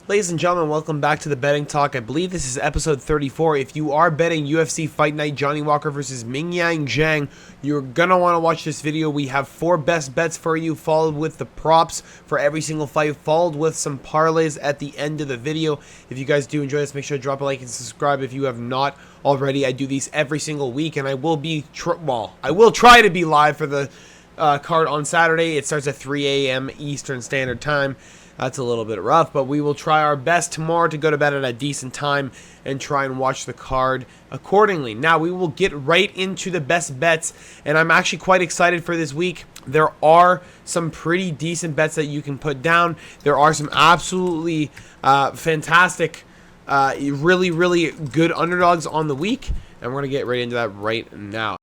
Ladies and gentlemen, welcome back to the Betting Talk. I believe this is episode 34. If you are betting UFC Fight Night, Johnny Walker versus Mingyang Zhang, you're going to want to watch this video. We have 4 best bets for you, followed with the props for every single fight, followed with some parlays at the end of the video. If you guys do enjoy this, make sure to drop a like and subscribe if you have not already. I do these every single week, and I will be, I will try to be live for the card on Saturday. It starts at 3 a.m. Eastern Standard Time. That's a little bit rough, but we will try our best tomorrow to go to bed at a decent time and try and watch the card accordingly. Now, we will get right into the best bets, and I'm actually quite excited for this week. There are some pretty decent bets that you can put down. There are some absolutely fantastic, really, really good underdogs on the week, and we're going to get right into that right now.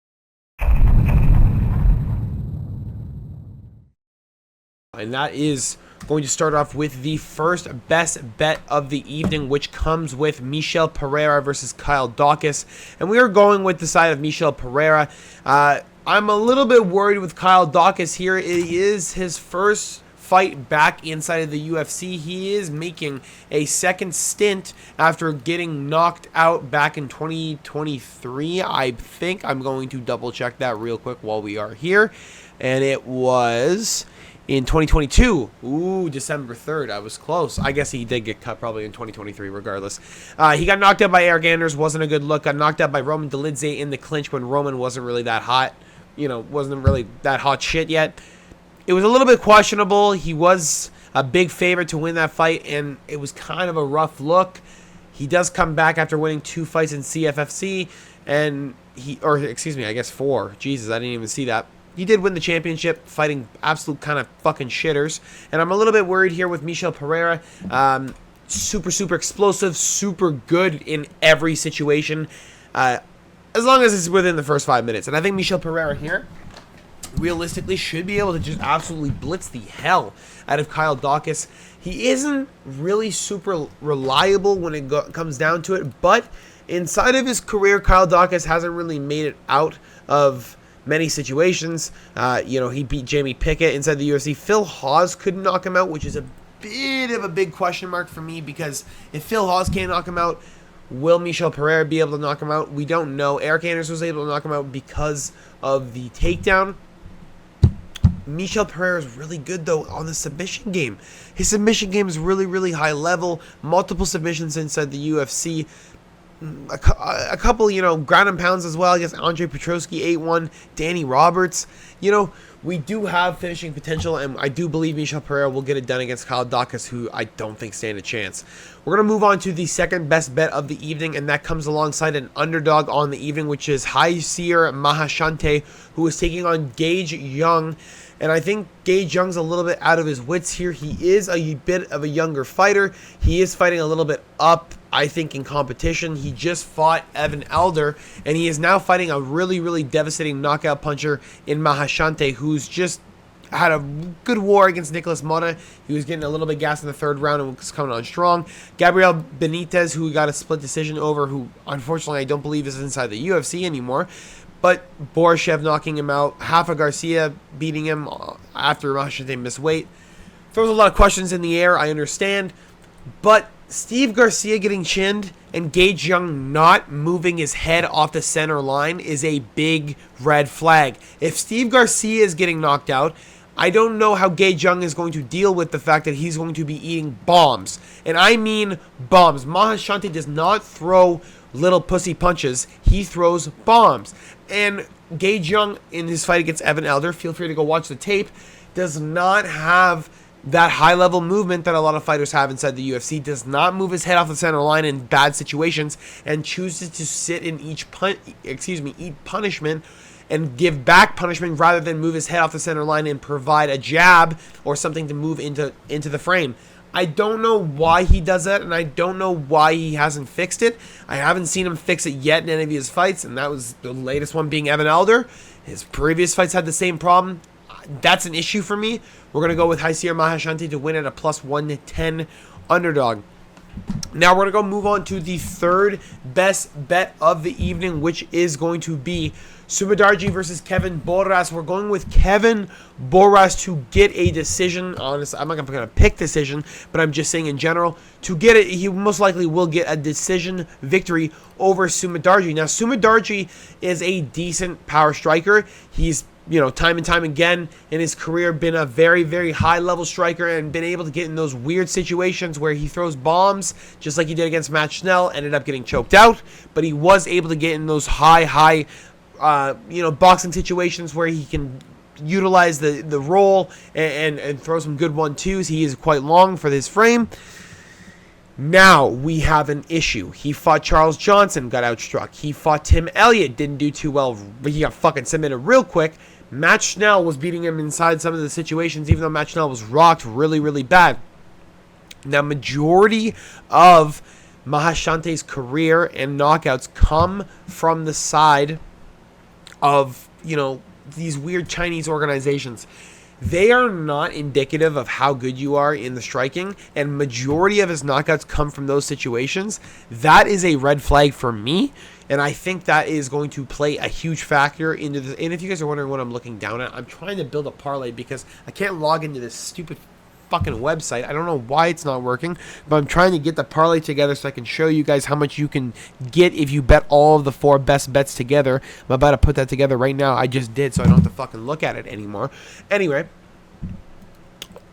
And that is going to start off with the first best bet of the evening, which comes with Michel Pereira versus Kyle Daukaus. And we are going with the side of Michel Pereira. I'm a little bit worried with Kyle Daukaus here. It is his first fight back inside of the UFC. He is making a second stint after getting knocked out back in 2023, I think. I'm going to double check that real quick while we are here. And it was in 2022. Ooh, December 3rd. I was close. I guess he did get cut probably in 2023 regardless. He got knocked out by Eric Anders. Wasn't a good look. Got knocked out by Roman Dolidze in the clinch when Roman wasn't really that hot. Wasn't really that hot shit yet. It was a little bit questionable. He was a big favorite to win that fight, and it was kind of a rough look. He does come back after winning 2 fights in CFFC, and I guess 4. Jesus, I didn't even see that. He did win the championship, fighting absolute kind of fucking shitters. And I'm a little bit worried here with Michel Pereira. Super, super explosive, super good in every situation, as long as it's within the first 5 minutes. And I think Michel Pereira here, realistically, should be able to just absolutely blitz the hell out of Kyle Daukaus. He isn't really super reliable when it comes down to it, but inside of his career, Kyle Daukaus hasn't really made it out of many situations. He beat Jamie Pickett inside the UFC. Phil Hawes couldn't knock him out, which is a bit of a big question mark for me, because if Phil Hawes can't knock him out, will Michel Pereira be able to knock him out? We don't know. Eric Anders was able to knock him out because of the takedown. Michel Pereira is really good, though, on the submission game. His submission game is really, really high level. Multiple submissions inside the UFC. A couple, ground and pounds as well. I guess Andre Petrosky, 8-1. Danny Roberts. We do have finishing potential, and I do believe Michel Pereira will get it done against Kyle Daukaus, who I don't think stand a chance. We're going to move on to the second best bet of the evening, and that comes alongside an underdog on the evening, which is Haisir Mahashante, who is taking on Gage Young. And I think Gage Young's a little bit out of his wits here. He is a bit of a younger fighter. He is fighting a little bit up, I think, in competition. He just fought Evan Elder, and he is now fighting a really, really devastating knockout puncher in Mahashante, who's just had a good war against Nicolas Mota. He was getting a little bit gassed in the 3rd round and was coming on strong. Gabriel Benitez, who got a split decision over, who unfortunately I don't believe is inside the UFC anymore. But Borishev knocking him out. Rafa Garcia beating him after Mahashante missed weight. Throws a lot of questions in the air, I understand. But Steve Garcia getting chinned and Gage Young not moving his head off the center line is a big red flag. If Steve Garcia is getting knocked out, I don't know how Gage Young is going to deal with the fact that he's going to be eating bombs. And I mean bombs. Mahashante does not throw little pussy punches. He throws bombs. And Gage Young, in his fight against Evan Elder, feel free to go watch the tape, does not have that high-level movement that a lot of fighters have inside the UFC. Does not move his head off the center line in bad situations, and chooses to sit and eat punishment and give back punishment rather than move his head off the center line and provide a jab or something to move into the frame. I don't know why he does that, and I don't know why he hasn't fixed it. I haven't seen him fix it yet in any of his fights, and that was the latest one being Evan Elder. His previous fights had the same problem. That's an issue for me. We're going to go with Haisir Mahashante to win at a plus 110 underdog. Now we're going to go move on to the third best bet of the evening, which is going to be Sumadarji versus Kevin Borras. We're going with Kevin Borras to get a decision. Honestly, I'm not going to pick decision, but I'm just saying in general, to get it, he most likely will get a decision victory over Sumadarji. Now, Sumadarji is a decent power striker. He's, time and time again in his career been a very, very high-level striker and been able to get in those weird situations where he throws bombs, just like he did against Matt Schnell, ended up getting choked out, but he was able to get in those high boxing situations where he can utilize the roll and throw some good 1-2s. He is quite long for his frame. Now we have an issue. He fought Charles Johnson, got outstruck. He fought Tim Elliott, didn't do too well, but he got fucking submitted real quick. Matt Schnell was beating him inside some of the situations, even though Matt Schnell was rocked really, really bad. Now, majority of Mahashante's career and knockouts come from the side of, these weird Chinese organizations. They are not indicative of how good you are in the striking, and majority of his knockouts come from those situations. That is a red flag for me, and I think that is going to play a huge factor into this. And if you guys are wondering what I'm looking down at, I'm trying to build a parlay because I can't log into this stupid fucking website. I don't know why it's not working, but I'm trying to get the parlay together so I can show you guys how much you can get if you bet all of the 4 best bets together. I'm about to put that together right now. I just did, so I don't have to fucking look at it anymore. Anyway,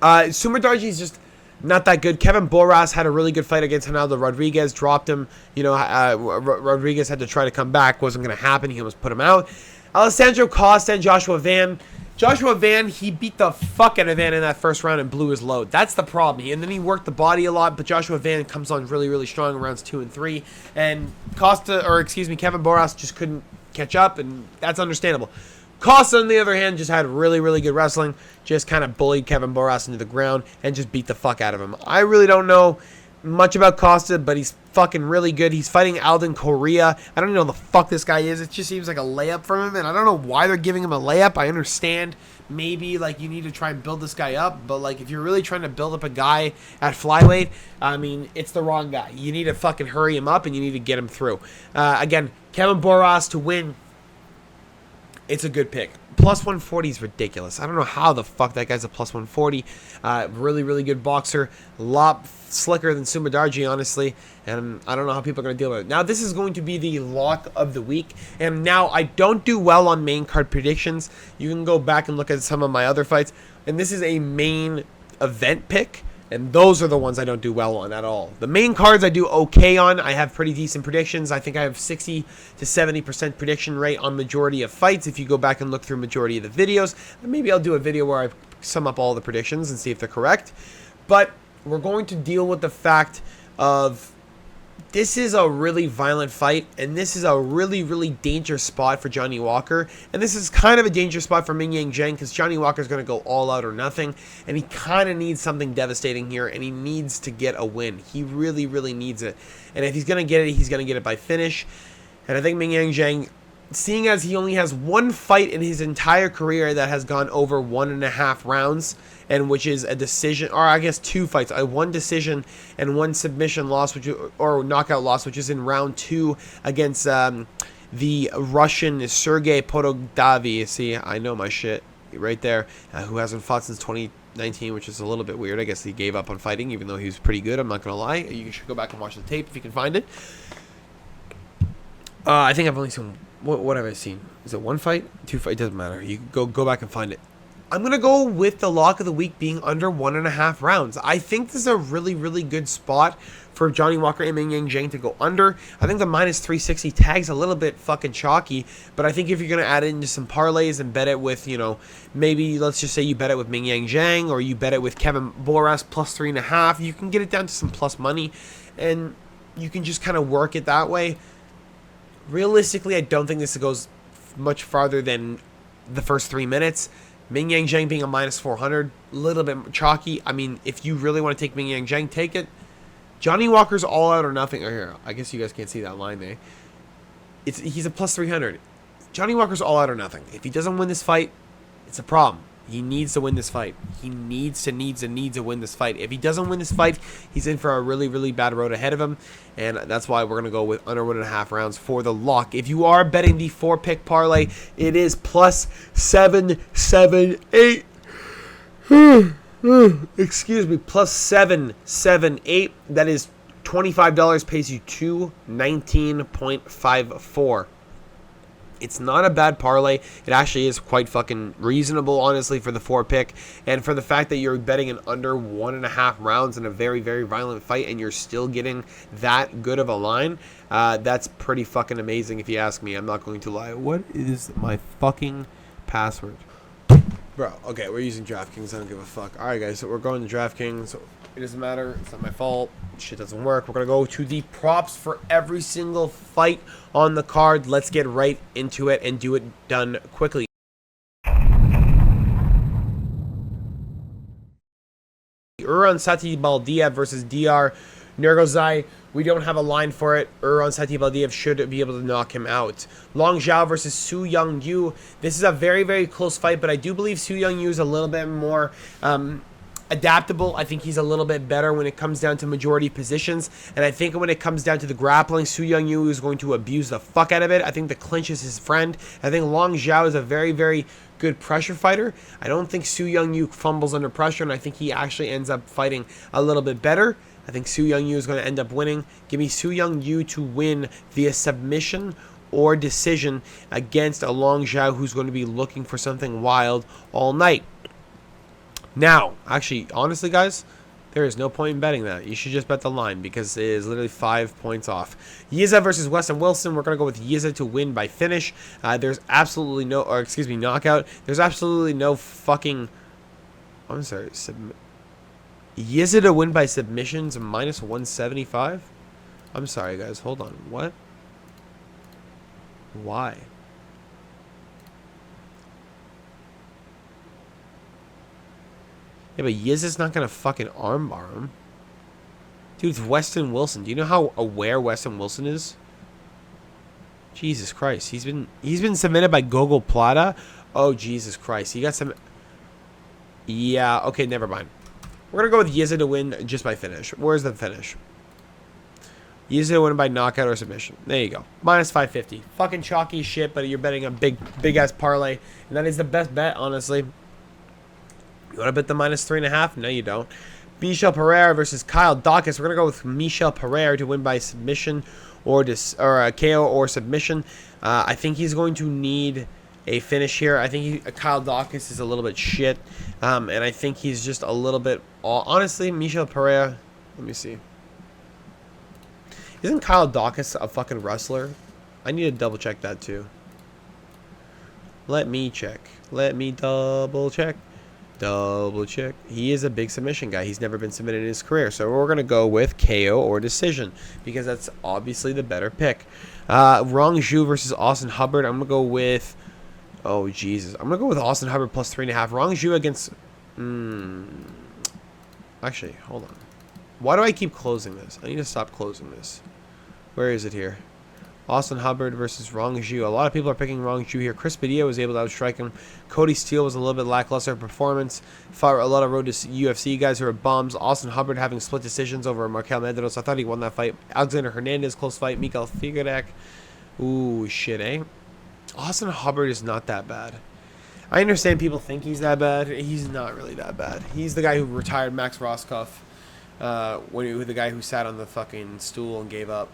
Sumadarji is just not that good. Kevin Borras had a really good fight against Ronaldo Rodriguez, dropped him. Rodriguez had to try to come back, wasn't going to happen. He almost put him out. Alessandro Costa and Joshua Van. Joshua Van, he beat the fuck out of Van in that first round and blew his load. That's the problem. And then he worked the body a lot, but Joshua Van comes on really, really strong in rounds 2 and 3. And Kevin Borras just couldn't catch up, and that's understandable. Costa, on the other hand, just had really, really good wrestling. Just kind of bullied Kevin Borras into the ground and just beat the fuck out of him. I really don't know much about Costa, but he's fucking really good. He's fighting Alden Correa. I don't even know the fuck this guy is. It just seems like a layup from him, and I don't know why they're giving him a layup. I understand maybe you need to try and build this guy up, but if you're really trying to build up a guy at flyweight, I mean, it's the wrong guy. You need to fucking hurry him up, and you need to get him through. Again, Kevin Borras to win. It's a good pick. Plus 140 is ridiculous. I don't know how the fuck that guy's a plus 140. Really, really good boxer. A lot slicker than Sumadarji, honestly. And I don't know how people are going to deal with it. Now, this is going to be the lock of the week. And now, I don't do well on main card predictions. You can go back and look at some of my other fights. And this is a main event pick. And those are the ones I don't do well on at all. The main cards I do okay on. I have pretty decent predictions. I think I have 60 to 70% prediction rate on majority of fights. If you go back and look through majority of the videos, maybe I'll do a video where I sum up all the predictions and see if they're correct. But we're going to deal with the fact of this is a really violent fight, and this is a really, really dangerous spot for Johnny Walker. And this is kind of a dangerous spot for Ming Yang Zhang because Johnny Walker's going to go all out or nothing. And he kind of needs something devastating here, and he needs to get a win. He really, really needs it. And if he's going to get it, he's going to get it by finish. And I think Ming Yang Zhang, seeing as he only has one fight in his entire career that has gone over 1.5 rounds, and which is a decision, or I guess 2 fights, one decision and 1 submission loss, or knockout loss, which is in round 2 against the Russian Sergey Podogdavi. See, I know my shit right there, who hasn't fought since 2019, which is a little bit weird. I guess he gave up on fighting, even though he was pretty good. I'm not going to lie. You should go back and watch the tape if you can find it. I think I've only seen, what have I seen? Is it 1 fight? 2 fights? It doesn't matter. You can go back and find it. I'm going to go with the lock of the week being under 1.5 rounds. I think this is a really, really good spot for Johnny Walker and Ming Yang Zhang to go under. I think the minus 360 tag's a little bit fucking chalky, but I think if you're going to add it into some parlays and bet it with, maybe let's just say you bet it with Ming Yang Zhang or you bet it with Kevin Borras plus 3.5, you can get it down to some plus money and you can just kind of work it that way. Realistically, I don't think this goes much farther than the first 3 minutes. Ming Yang Zhang being a minus 400, a little bit chalky. I mean, if you really want to take Ming Yang Zhang, take it. Johnny Walker's all out or nothing. Oh, here, I guess you guys can't see that line there. He's a plus 300. Johnny Walker's all out or nothing. If he doesn't win this fight, it's a problem. He needs to win this fight. He needs to win this fight. If he doesn't win this fight, he's in for a really, really bad road ahead of him. And that's why we're going to go with under 1.5 rounds for the lock. If you are betting the 4-pick parlay, it is plus 778. Excuse me, plus 778. That is $25, pays you $219.54. It's not a bad parlay. It actually is quite fucking reasonable, honestly, for the 4-pick. And for the fact that you're betting in under 1.5 rounds in a very, very violent fight and you're still getting that good of a line, that's pretty fucking amazing if you ask me. I'm not going to lie. What is my fucking password? Bro, okay, we're using DraftKings. I don't give a fuck. All right, guys, so we're going to DraftKings. It doesn't matter. It's not my fault. Shit doesn't work. We're going to go to the props for every single fight on the card. Let's get right into it and do it done quickly. Sati Baldiev versus DR Nergozai. We don't have a line for it. Sati Baldiev should be able to knock him out. Long Zhao versus Su Young Yu. This is a very, very close fight, but I do believe Su Young Yu is a little bit more adaptable. I think he's a little bit better when it comes down to majority positions. And I think when it comes down to the grappling, Su Young Yu is going to abuse the fuck out of it. I think the clinch is his friend. I think Long Zhao is a very, very good pressure fighter. I don't think Su Young Yu fumbles under pressure, and I think he actually ends up fighting a little bit better. I think Su Young Yu is going to end up winning. Give me Su Young Yu to win via submission or decision against a Long Zhao who's going to be looking for something wild all night. Now, actually, honestly, guys, there is no point in betting that. You should just bet the line because it is literally 5 points off. Yiza versus Weston Wilson. We're going to go with Yiza to win by finish. There's absolutely no, or excuse me, knockout. There's absolutely no fucking, I'm sorry, Yiza to win by submissions minus 175? I'm sorry, guys. Hold on. What? Why? Yeah, but Yiza's not going to fucking armbar him. Dude, it's Weston Wilson. Do you know how aware Weston Wilson is? Jesus Christ. He's been submitted by Gogo Plata. Oh, Jesus Christ. He got some... Yeah, okay, never mind. We're going to go with Yiza to win just by finish. Where's the finish? Yiza to win by knockout or submission. There you go. Minus 550. Fucking chalky shit, but you're betting a big-ass parlay. And that is the best bet, honestly. You want to bet the minus 3.5? No, you don't. Michel Pereira versus Kyle Dawkins. We're going to go with Michel Pereira to win by submission or KO or submission. I think he's going to need a finish here. I think Kyle Dawkins is a little bit shit. And I think he's just a little bit... Honestly, Michel Pereira... Let me see. Isn't Kyle Dawkins a fucking wrestler? I need to double check that too. Let me check. Let me double check. Double check. He is a big submission guy. He's never been submitted in his career. So we're going to go with KO or decision because that's obviously the better pick. Rong Zhu versus Austin Hubbard. I'm going to go with... Oh, Jesus. I'm going to go with Austin Hubbard plus 3.5. Rong Zhu against... Actually, hold on. Why do I keep closing this? I need to stop closing this. Where is it here? Austin Hubbard versus Rong Zhu. A lot of people are picking Rong Zhu here. Chris Padilla was able to outstrike him. Cody Steele was a little bit lackluster performance. Fought a lot of road to UFC guys who are bums. Austin Hubbard having split decisions over Markel Medeiros. I thought he won that fight. Alexander Hernandez, close fight. Miguel Figueroa. Ooh, shit, eh? Austin Hubbard is not that bad. I understand people think he's that bad. He's not really that bad. He's the guy who retired Max Roscoff. The guy who sat on the fucking stool and gave up.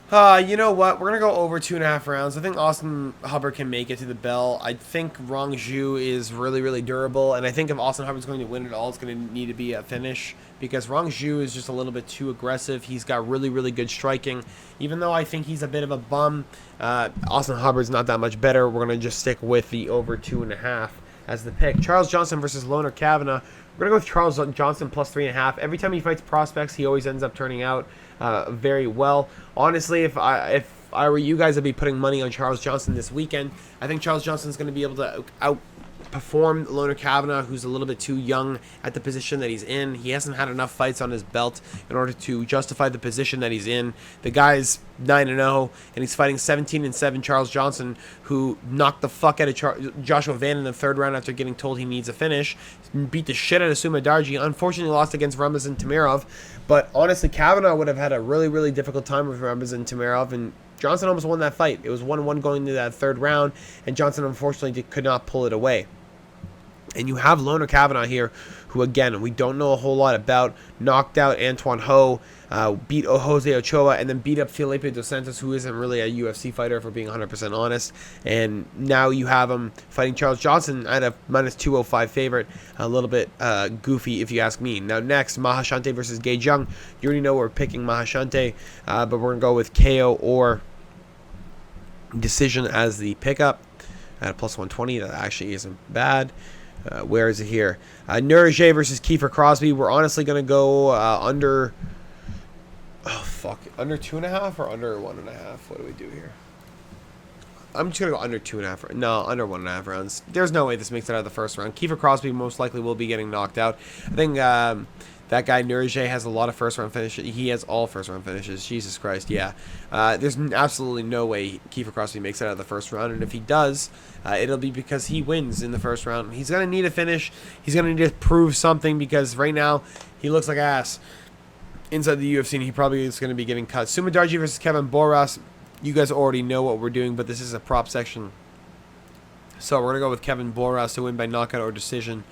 You know what? We're going to go over 2.5 rounds. I think Austin Hubbard can make it to the bell. I think Rong Zhu is really, really durable. And I think if Austin Hubbard's going to win it all, it's going to need to be a finish. Because Rong Zhu is just a little bit too aggressive. He's got really, really good striking. Even though I think he's a bit of a bum, Austin Hubbard's not that much better. We're going to just stick with the over 2.5 as the pick. Charles Johnson versus Loner Kavanagh. We're going to go with Charles Johnson plus 3.5. Every time he fights prospects, he always ends up turning out very well. Honestly, if I were you guys, I'd be putting money on Charles Johnson this weekend. I think Charles Johnson's going to be able to outperform Loner Kavanagh, who's a little bit too young at the position that he's in. He hasn't had enough fights on his belt in order to justify the position that he's in. The guy's 9-0, and he's fighting 17-7 Charles Johnson, who knocked the fuck out of Joshua Van in the third round after getting told he needs a finish. Beat the shit out of Suma Darji. Unfortunately lost against Ramazan Tamirov, but honestly, Kavanagh would have had a really, really difficult time with Ramazan Tamirov, and Johnson almost won that fight. It was 1-1 going into that third round, and Johnson unfortunately could not pull it away. And you have Loner Kavanagh here, who, again, we don't know a whole lot about. Knocked out Antoine Ho, beat Jose Ochoa, and then beat up Felipe Dos Santos, who isn't really a UFC fighter, for being 100% honest. And now you have him fighting Charles Johnson at a -205 favorite. A little bit goofy, if you ask me. Now, next, Mahashante versus Gay Zhang. You already know we're picking Mahashante, but we're going to go with KO or decision as the pickup at a +120. That actually isn't bad. Where is it here? Nurajay versus Kiefer Crosby. We're honestly going to go under... Oh, fuck. Under 2.5 or under 1.5? What do we do here? I'm just going to go under 2.5. No, under 1.5 rounds. There's no way this makes it out of the first round. Kiefer Crosby most likely will be getting knocked out. I think that guy Nurajay has a lot of first-round finishes. He has all first-round finishes. Jesus Christ, yeah. There's absolutely no way Kiefer Crosby makes it out of the first round, and if he does, it'll be because he wins in the first round. He's going to need a finish. He's going to need to prove something, because right now he looks like ass inside the UFC, and he probably is going to be getting cut. Suma Darji versus Kevin Boras. You guys already know what we're doing, but this is a prop section. So we're going to go with Kevin Boras to win by knockout or decision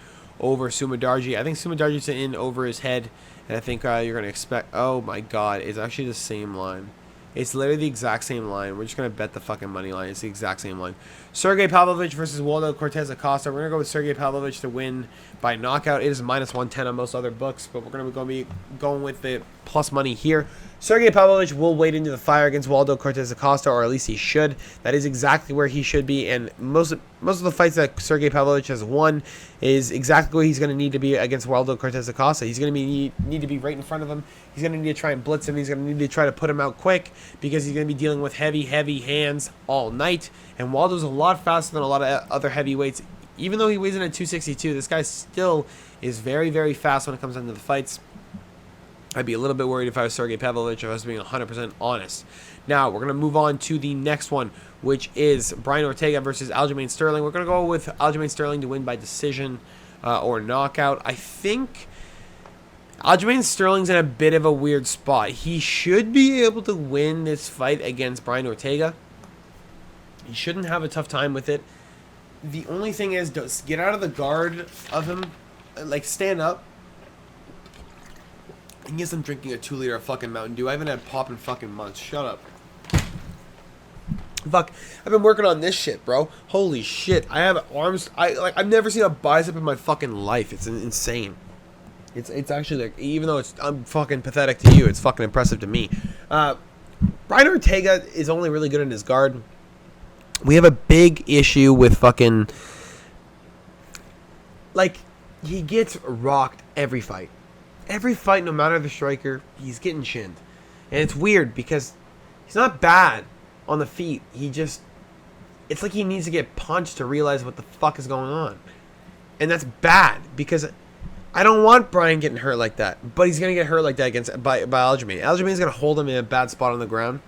over Suma Darji. I think Suma Darji's in over his head, and I think you're going to expect... Oh my god, it's actually the same line. It's literally the exact same line. We're just going to bet the fucking money line. It's the exact same line. Sergey Pavlovich versus Waldo Cortez Acosta. We're going to go with Sergey Pavlovich to win by knockout. It is -110 on most other books, but we're going to be going with the plus money here. Sergey Pavlovich will wade into the fire against Waldo Cortez Acosta, or at least he should. That is exactly where he should be, and most of the fights that Sergey Pavlovich has won is exactly where he's going to need to be against Waldo Cortez Acosta. He's going to need to be right in front of him. He's going to need to try and blitz him. He's going to need to try to put him out quick, because he's going to be dealing with heavy hands all night. And Waldo's a lot faster than a lot of other heavyweights. Even though he weighs in at 262, this guy still is very, very fast when it comes into the fights. I'd be a little bit worried if I was Sergey Pavlovich, if I was being 100% honest. Now, we're going to move on to the next one, which is Brian Ortega versus Aljamain Sterling. We're going to go with Aljamain Sterling to win by decision or knockout. I think Aljamain Sterling's in a bit of a weird spot. He should be able to win this fight against Brian Ortega. He shouldn't have a tough time with it. The only thing is, get out of the guard of him. Like, stand up. And yes, I'm drinking a 2-liter of fucking Mountain Dew. I haven't had pop in fucking months. Shut up. Fuck. I've been working on this shit, bro. Holy shit. I have arms. I've never seen a bicep in my fucking life. It's insane. It's actually, like, even though I'm fucking pathetic to you, it's fucking impressive to me. Brian Ortega is only really good in his guard. We have a big issue with fucking... Like, he gets rocked every fight. Every fight, no matter the striker, he's getting shinned. And it's weird, because he's not bad on the feet. He just... It's like he needs to get punched to realize what the fuck is going on. And that's bad, because I don't want Brian getting hurt like that. But he's going to get hurt like that by Aljamain. Aljamain's going to hold him in a bad spot on the ground,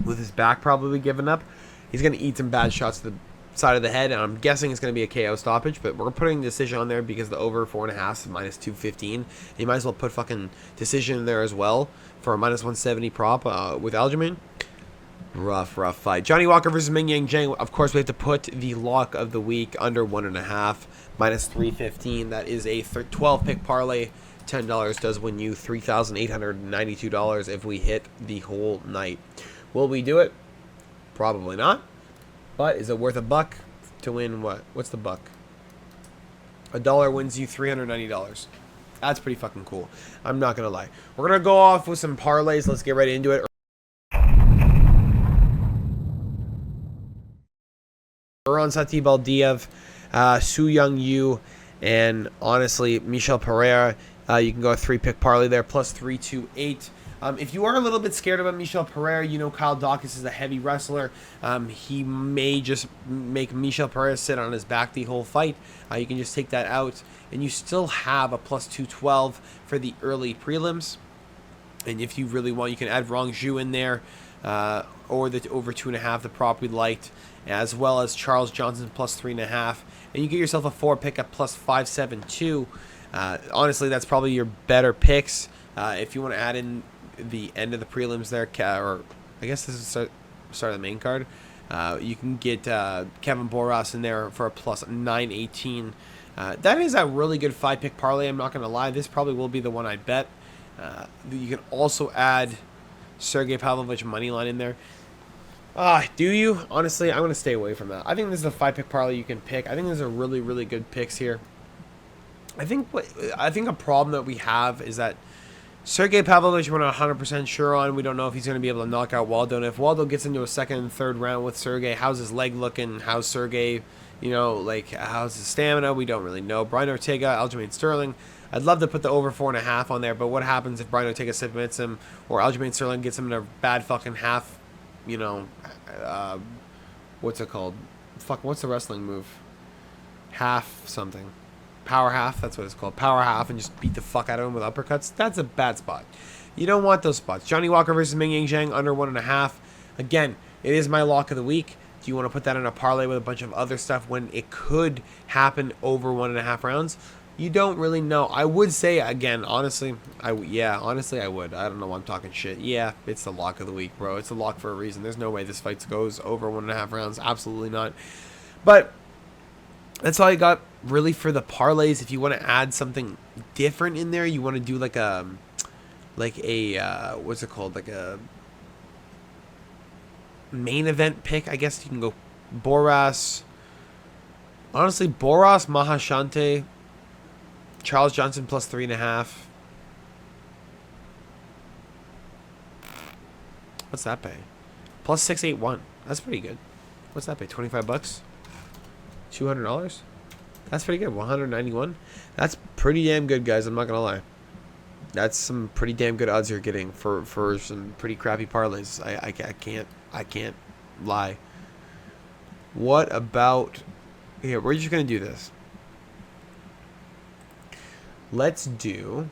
with his back probably giving up. He's going to eat some bad shots to the side of the head, and I'm guessing it's going to be a KO stoppage, but we're putting decision on there because the over 4.5 is -215. You might as well put fucking decision in there as well for a -170 prop with Aljamain. Rough fight. Johnny Walker versus Ming Yang Zhang. Of course, we have to put the lock of the week under 1.5, -315. That is a 12-pick parlay. $10 does win you $3,892 if we hit the whole night. Will we do it? Probably not. But is it worth a buck to win what? What's the buck? $1 wins you $390. That's pretty fucking cool. I'm not going to lie. We're going to go off with some parlays. Let's get right into it. Iran Satib Aldiev, Su Young Yu, and honestly, Michel Pereira. You can go a 3-pick parlay there, plus 328. If you are a little bit scared about Michel Pereira, you know Kyle Dawkins is a heavy wrestler. He may just make Michel Pereira sit on his back the whole fight. You can just take that out, and you still have a plus 212 for the early prelims. And if you really want, you can add Rong Zhu in there, or the over 2.5, the prop we liked, as well as Charles Johnson plus 3.5. And you get yourself a 4-pick at plus 572. Honestly, that's probably your better picks. If you want to add in the end of the prelims there, or I guess this is start of the main card, you can get Kevin Boras in there for a plus 918. That is a really good 5-pick parlay. I'm not going to lie. This probably will be the one I bet. You can also add Sergey Pavlovich moneyline in there. Do you? Honestly, I'm going to stay away from that. I think this is a 5-pick parlay you can pick. I think there's a really, really good picks here. I think a problem that we have is that Sergey Pavlovich, we're not 100% sure on. We don't know if he's going to be able to knock out Waldo. And if Waldo gets into a second and third round with Sergey, how's his leg looking? How's Sergey, how's his stamina? We don't really know. Brian Ortega, Aljamain Sterling. I'd love to put the over 4.5 on there, but what happens if Brian Ortega submits him or Aljamain Sterling gets him in a bad fucking half, what's it called? What's the wrestling move? Half something. Power half, that's what it's called. Power half, and just beat the fuck out of him with uppercuts. That's a bad spot. You don't want those spots. Johnny Walker versus Ming Yang Zhang, under 1.5. Again, it is my lock of the week. Do you want to put that in a parlay with a bunch of other stuff when it could happen over 1.5 rounds? You don't really know. I would say, again, honestly, I would. I don't know why I'm talking shit. Yeah, it's the lock of the week, bro. It's a lock for a reason. There's no way this fight goes over 1.5 rounds. Absolutely not. But that's all you got really for the parlays. If you want to add something different in there, you want to do like a what's it called, like a main event pick, I guess you can go Boras. Honestly, Boras, Mahashante, Charles Johnson plus 3.5. What's that pay? Plus 681. That's pretty good. What's that pay? $25? $200? That's pretty good. 191. That's pretty damn good, guys. I'm not gonna lie. That's some pretty damn good odds you're getting for some pretty crappy parlays. I can't lie. What about here? We're just gonna do this. Let's do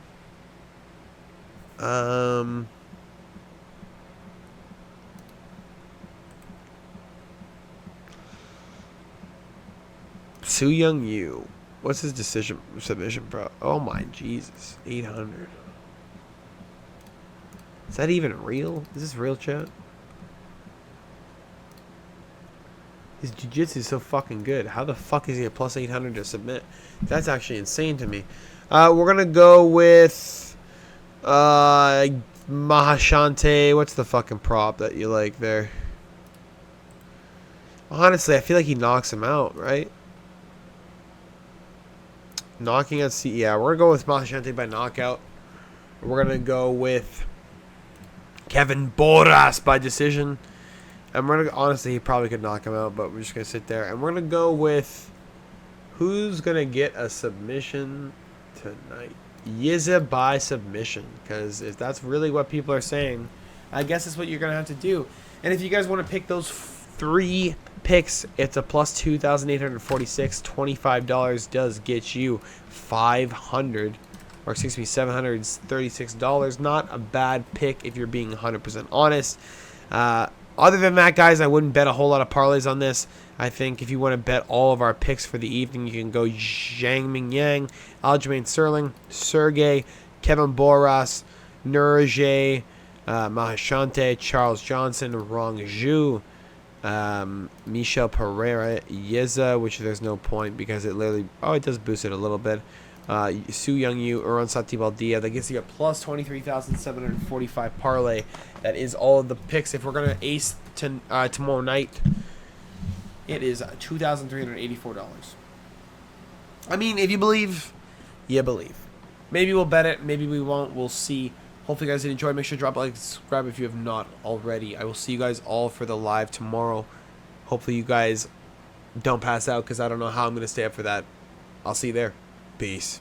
Su Young Yu. What's his submission, bro? Oh my Jesus. 800. Is that even real? Is this real, chat? His jiu-jitsu is so fucking good. How the fuck is he a plus 800 to submit? That's actually insane to me. We're gonna go with Mahashante. What's the fucking prop that you like there? Honestly, I feel like he knocks him out, right? Knocking out C. Yeah, we're gonna go with Mahashante by knockout. We're gonna go with Kevin Boras by decision. And we're gonna, honestly, he probably could knock him out, but we're just gonna sit there. And we're gonna go with who's gonna get a submission tonight. Yiza by submission, because if that's really what people are saying, I guess that's what you're gonna have to do. And if you guys want to pick those 3 picks, it's a plus 2,846. $25 does get you $736. Not a bad pick if you're being 100% honest. Other than that, guys, I wouldn't bet a whole lot of parlays on this. I think if you want to bet all of our picks for the evening, you can go Zhang Mingyang, Aljamain Sterling, Sergey, Kevin Boras, Nurje, Mahashante, Charles Johnson, Rong Zhu, Michel Pereira, Yeza, which there's no point because it literally, it does boost it a little bit. Su Young Yu, Uran Satibaldia. That gets you a plus 23,745 parlay. That is all of the picks. If we're going to ace tomorrow night, it is $2,384. I mean, if you believe, you believe. Maybe we'll bet it. Maybe we won't. We'll see. Hopefully you guys did enjoy. Make sure to drop a like and subscribe if you have not already. I will see you guys all for the live tomorrow. Hopefully you guys don't pass out because I don't know how I'm going to stay up for that. I'll see you there. Peace.